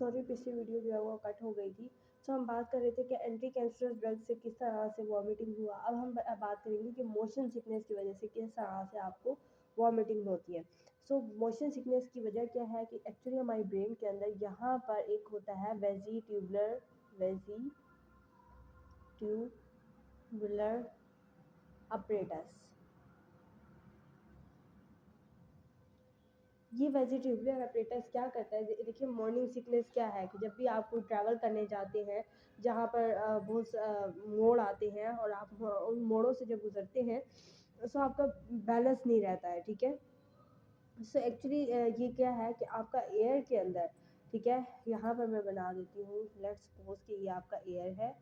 Sorry पिछली video जो है वो कट हो गई थी। सो हम बात कर रहे थे कि एंटी कैंसरस ड्रग से किस तरह से वॉमिटिंग हुआ। अब हम बात करेंगे कि मोशन सिकनेस की वजह से किस तरह से आपको वॉमिटिंग होती है। सो मोशन सिकनेस की वजह क्या है कि एक्चुअली हमारी ब्रेन के अंदर यहाँ पर एक होता है वेजिट्यूबुलर अपरेटस। ये वेजिटेबुलर अपरेटस क्या करता है, देखिए मॉर्निंग सिकनेस क्या है कि जब भी आप कोई ट्रैवल करने जाते हैं जहाँ पर बहुत मोड़ आते हैं और आप उन मोड़ों से जब गुजरते हैं तो आपका बैलेंस नहीं रहता है, ठीक है। सो एक्चुअली ये क्या है कि आपका एयर के अंदर, ठीक है, यहाँ पर मैं बना देती हूँ, लेट्स सपोज कि ये आपका एयर है।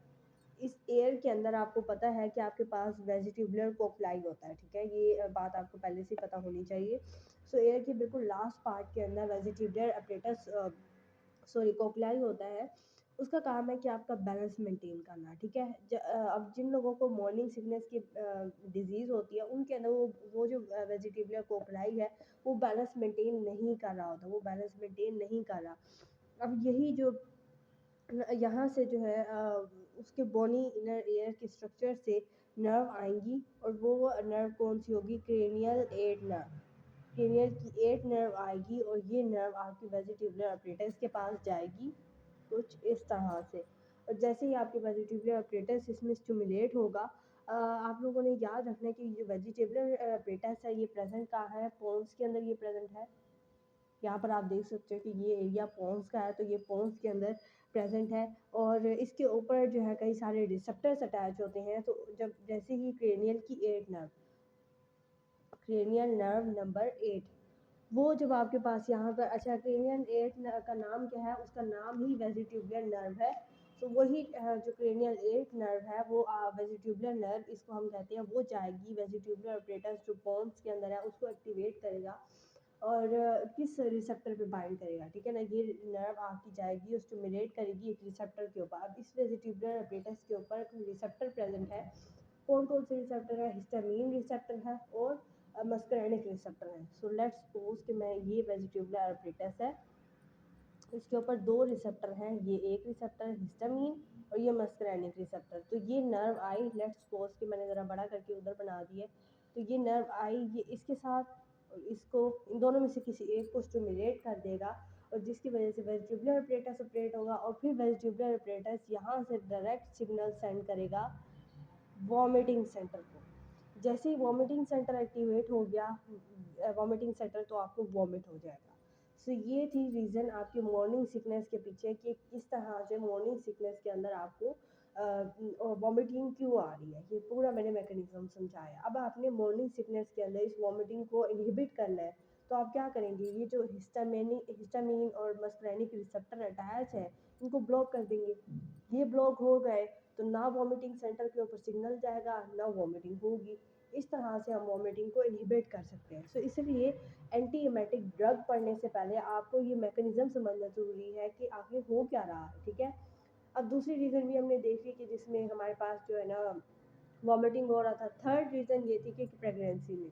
इस एयर के अंदर आपको पता है कि आपके पास वेजिटेबुलर कोक्लाई होता है, ठीक है, ये बात आपको पहले से पता होनी चाहिए। सो एयर के बिल्कुल लास्ट पार्ट के अंदर वेजिटेबुलर अपरेटस कोक्लाई होता है। उसका काम है कि आपका बैलेंस मेंटेन करना, ठीक है। अब जिन लोगों को मॉर्निंग सिकनेस की डिजीज़ होती है उनके अंदर वो जो वेजिटेबुलर कोक्लाई है वो बैलेंस मेंटेन नहीं कर रहा होता, वो बैलेंस मेंटेन नहीं कर रहा। अब यही जो यहाँ से जो है उसके बोनी इनर ईयर के स्ट्रक्चर से नर्व आएंगी और वो नर्व कौन सी होगी, क्रेनियल एट नर्व। क्रेनियल की एट नर्व आएगी और ये नर्व आपकी वेजिटेबुलर अपरेटस के पास जाएगी कुछ इस तरह से। और जैसे ही आपके वेजिटेबुलर अपरेटस इसमें स्टिमुलेट होगा, आप लोगों ने याद रखना है कि जो वेजिटेबुलर अपरेटस है ये प्रेजेंट कहाँ है, पोन्स के अंदर ये प्रेजेंट है। यहाँ पर आप देख सकते हो कि ये एरिया पोन्स का है, तो ये पोन्स के अंदर प्रेजेंट है और इसके ऊपर जो है कई सारे रिसेप्टर्स अटैच होते हैं। तो जब जैसे ही क्रेनियल नर्व नंबर 8 वो जब आपके पास यहाँ पर, अच्छा क्रेनियल 8 का नाम क्या है, उसका नाम ही वेजिट्यूबुलर नर्व है। तो वही जो क्रेनियल 8 नर्व है वो वेजिट्यूबुलर नर्व इसको हम कहते हैं, वो जाएगी वेजिट्यूबुलर अपरेटस जो पोन्स के अंदर है उसको एक्टिवेट करेगा और किस रिसेप्टर पे बाइंड करेगा, ठीक है ना। ये नर्व आपकी जाएगी और स्टिमुलेट करेगी एक रिसेप्टर के ऊपर। अब इस वेजिट्यूबुलर अपरेटस के ऊपर रिसेप्टर प्रेजेंट है। कौन कौन से रिसेप्टर है, हिस्टामिन रिसेप्टर है और मस्करेनिक रिसेप्टर है। सो लेट्स सपोज कि मैं ये वेजिट्यूबुलर अपरेटस है, इसके ऊपर दो रिसेप्टर हैं, ये एक रिसेप्टर हिस्टामिन और ये मस्करेनिक रिसेप्टर। तो ये नर्व आई, लेट्स सपोज कि मैंने ज़रा बड़ा करके उधर बना दिया, तो ये नर्व आई, ये इसके साथ इसको, इन दोनों में से किसी एक को स्टिमुलेट कर देगा और जिसकी वजह से वेजिट्यूबुलर अपरेटस ऑपरेट होगा और फिर वेजिट्यूबुलर अपरेटस यहाँ से डायरेक्ट सिग्नल सेंड करेगा वॉमिटिंग सेंटर को। जैसे ही वॉमिटिंग सेंटर एक्टिवेट हो गया, वॉमिटिंग सेंटर, तो आपको वॉमिट हो जाएगा। सो ये थी रीज़न आपकी मॉर्निंग सिकनेस के पीछे कि किस तरह से मॉर्निंग सिकनेस के अंदर आपको वॉमिटिंग क्यों आ रही है, ये पूरा मैंने मैकेनिज्म समझाया। अब आपने मॉर्निंग सिकनेस के अंदर इस वॉमिटिंग को इनहिबिट करना है, तो आप क्या करेंगे, ये जो हिस्टामिन और मस्करेनिक रिसेप्टर अटैच है इनको ब्लॉक कर देंगे। ये ब्लॉक हो गए तो ना वॉमिटिंग सेंटर के ऊपर सिग्नल जाएगा ना वॉमिटिंग होगी। इस तरह से हम वॉमिटिंग को इनहिबिट कर सकते हैं। सो इसलिए एंटी एमेटिक ड्रग पढ़ने से पहले आपको ये मैकेनिज्म समझना ज़रूरी है कि आखिर हो क्या रहा है, ठीक है। अब दूसरी रीज़न भी हमने देख ली कि जिसमें हमारे पास जो है ना वॉमिटिंग हो रहा था। थर्ड रीज़न ये थी कि प्रेगनेंसी में,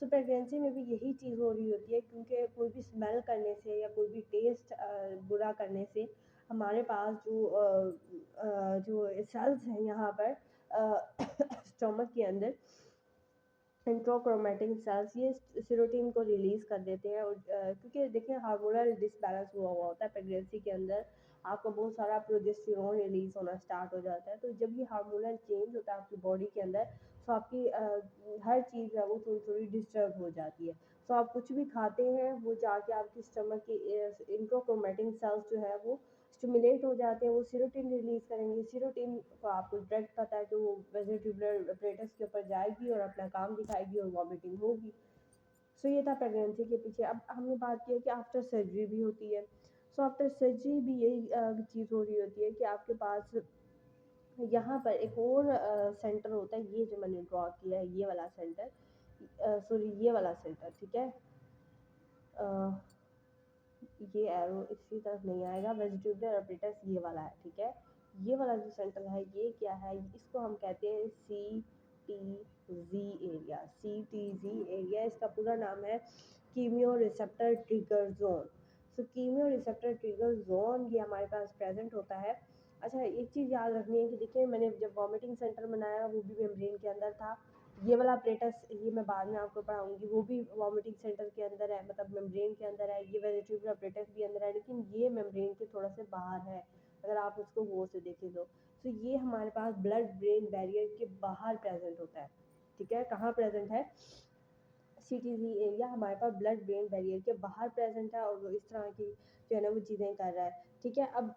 सो प्रेगनेंसी में भी यही चीज़ हो रही होती है क्योंकि कोई भी स्मेल करने से या कोई भी टेस्ट बुरा करने से हमारे पास जो सेल्स हैं यहाँ पर स्टमक के अंदर, इंट्रोक्रोमैटिन सेल्स, ये सेरोटीन को रिलीज़ कर देते हैं। और क्योंकि देखिए हार्मोनल डिसबैलेंस हुआ हुआ होता है प्रेगनेंसी के अंदर, आपका बहुत सारा प्रोजेस्टेरोन रिलीज़ होना स्टार्ट हो जाता है। तो जब ये हार्मोनल चेंज होता है आपकी बॉडी के अंदर, तो आपकी हर चीज़ है वो थोड़ी थोड़ी डिस्टर्ब हो जाती है। तो आप कुछ भी खाते हैं वो जाके आपकी स्टमक की इंट्रोक्रोमैटिन सेल्स जो है वो स्टिमुलेट हो जाते हैं, वो सेरोटिन रिलीज़ करेंगे। सेरोटिन को आपको डायरेक्ट पता है कि वो वेजिटेबुलर अपरेटस के ऊपर जाएगी और अपना काम दिखाएगी और वॉमिटिंग होगी। सो ये था प्रेगनेंसी के पीछे। अब हमने बात की है कि आफ्टर सर्जरी भी होती है। सो आफ्टर सर्जरी भी यही चीज़ हो रही होती है कि आपके पास यहाँ पर एक और सेंटर होता है, ये जो मैंने ड्रॉ किया है ये वाला सेंटर, सॉरी ये वाला सेंटर, ठीक है। ये एरो इसी तरफ नहीं आएगा, वेजिटेबुलर अपरेटस ये वाला है, ठीक है। ये वाला जो सेंटर है ये क्या है, इसको हम कहते हैं CTZ एरिया। CTZ एरिया इसका पूरा नाम है कीमियो रिसेप्टर ट्रिगर जोन। सो कीमियो रिसेप्टर ट्रिगर जोन ये हमारे पास प्रेजेंट होता है। अच्छा, एक चीज़ याद रखनी है कि देखिए मैंने जब वॉमिटिंग सेंटर बनाया वो भी मेम्ब्रेन के अंदर था। ये वाला अपरेटस ये मैं बाद में आपको पढ़ाऊँगी, वो भी वॉमिटिंग सेंटर के अंदर है, मतलब मेम्ब्रेन के अंदर है। ये वेजिटेबल अपरेटस भी अंदर है, लेकिन ये मेम्ब्रेन के थोड़ा से बाहर है, अगर आप उसको गौर से देखें तो। ये हमारे पास ब्लड ब्रेन बैरियर के बाहर प्रेजेंट होता है। ठीक है, कहाँ प्रेजेंट है? सीटीजी एरिया हमारे पास ब्लड ब्रेन बैरियर के बाहर प्रेजेंट है, और वो इस तरह की जो है ना वो चीज़ें कर रहा है। ठीक है, अब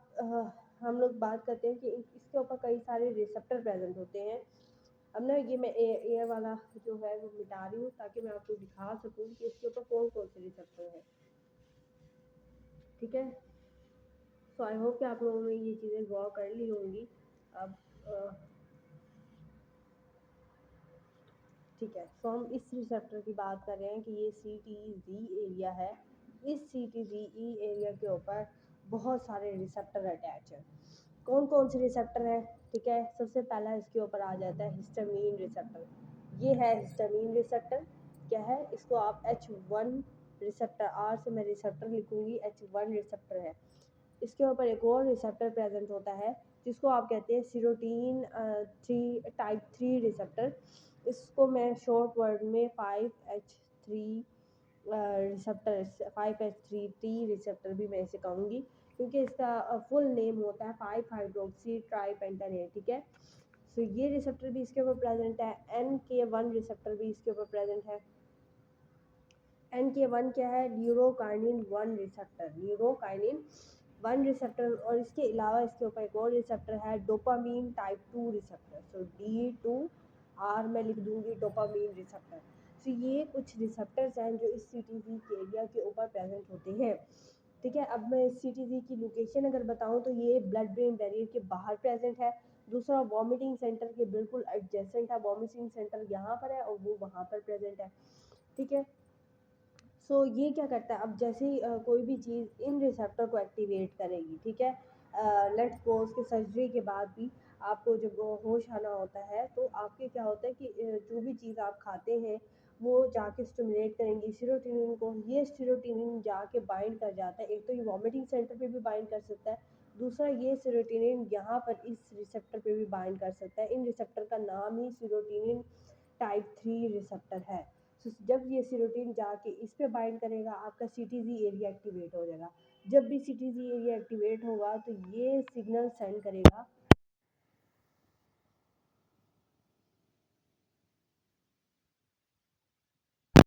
हम लोग बात करते हैं कि इसके ऊपर कई सारे रिसेप्टर प्रेजेंट होते हैं। अब ना ये मैं एयर वाला जो है वो मिटा रही हूँ ताकि मैं आपको दिखा सकूँ कि इसके ऊपर कौन कौन से रिसेप्टर हैं। ठीक है, सो आई होप कि आप लोगों ने ये चीज़ें गौर कर ली होंगी। अब ठीक है, सो हम इस रिसेप्टर की बात कर रहे हैं कि ये सी टी जी एरिया है। इस सी टी जी ई एरिया के ऊपर बहुत सारे रिसेप्टर अटैच हैं। कौन कौन से रिसेप्टर हैं? ठीक है, सबसे पहला इसके ऊपर आ जाता है हिस्टामीन रिसेप्टर। ये है हिस्टामीन रिसेप्टर। क्या है? इसको आप H1 रिसेप्टर, आर से मैं रिसेप्टर लिखूंगी, H1 रिसेप्टर है। इसके ऊपर एक और रिसेप्टर प्रेजेंट होता है जिसको आप कहते हैं सीरोटीन थ्री टाइप 3 रिसेप्टर। इसको मैं शॉर्ट वर्ड में 5H3 रिसेप्टर, 5H3T रिसेप्टर भी मैं इसे कहूँगी, क्योंकि इसका फुल नेम होता है 5 हाइड्रोक्सी ट्राईपेंटानेट। ठीक है, सो ये रिसेप्टर भी इसके ऊपर प्रेजेंट है। NK1 रिसेप्टर भी इसके ऊपर प्रेजेंट है। NK1 क्या है? न्यूरोकाइनिन 1 रिसेप्टर, न्यूरोकाइनिन 1 रिसेप्टर। और इसके अलावा इसके ऊपर एक और रिसेप्टर है डोपामीन टाइप 2 रिसेप्टर। सो D2R मैं लिख दूंगी, डोपामीन रिसेप्टर। तो ये कुछ रिसेप्टर्स हैं जो इस CTZ के एरिया के ऊपर प्रेजेंट होते हैं। ठीक है, अब मैं इस CTZ की लोकेशन अगर बताऊं तो ये ब्लड ब्रेन बैरियर के बाहर प्रेजेंट है। दूसरा, वॉमिटिंग सेंटर के बिल्कुल एडजेसेंट है, वॉमिटिंग सेंटर यहाँ पर है और वो वहाँ पर प्रेजेंट है। ठीक है, ये क्या करता है? अब जैसे ही कोई भी चीज़ इन रिसेप्टर को एक्टिवेट करेगी, ठीक है, लेट्स सपोज कि सर्जरी के बाद भी आपको जब वो होश आना होता है तो आपके क्या होता है कि जो भी चीज़ आप खाते हैं वो जाके स्टिमुलेट करेंगी सीरोटोनिन को। ये सीरोटोनिन जाके बाइंड कर जाता है, एक तो ये वॉमिटिंग सेंटर पे भी बाइंड कर सकता है, दूसरा ये सीरोटोनिन यहाँ पर इस रिसेप्टर पे भी बाइंड कर सकता है। इन रिसेप्टर का नाम ही सीरोटोनिन टाइप 3 रिसेप्टर है। जब ये सीरोटिन जाके इस पे बाइंड करेगा, आपका CTZ एरिया एक्टिवेट हो जाएगा। जब भी CTZ एरिया एक्टिवेट होगा तो ये सिग्नल सेंड करेगा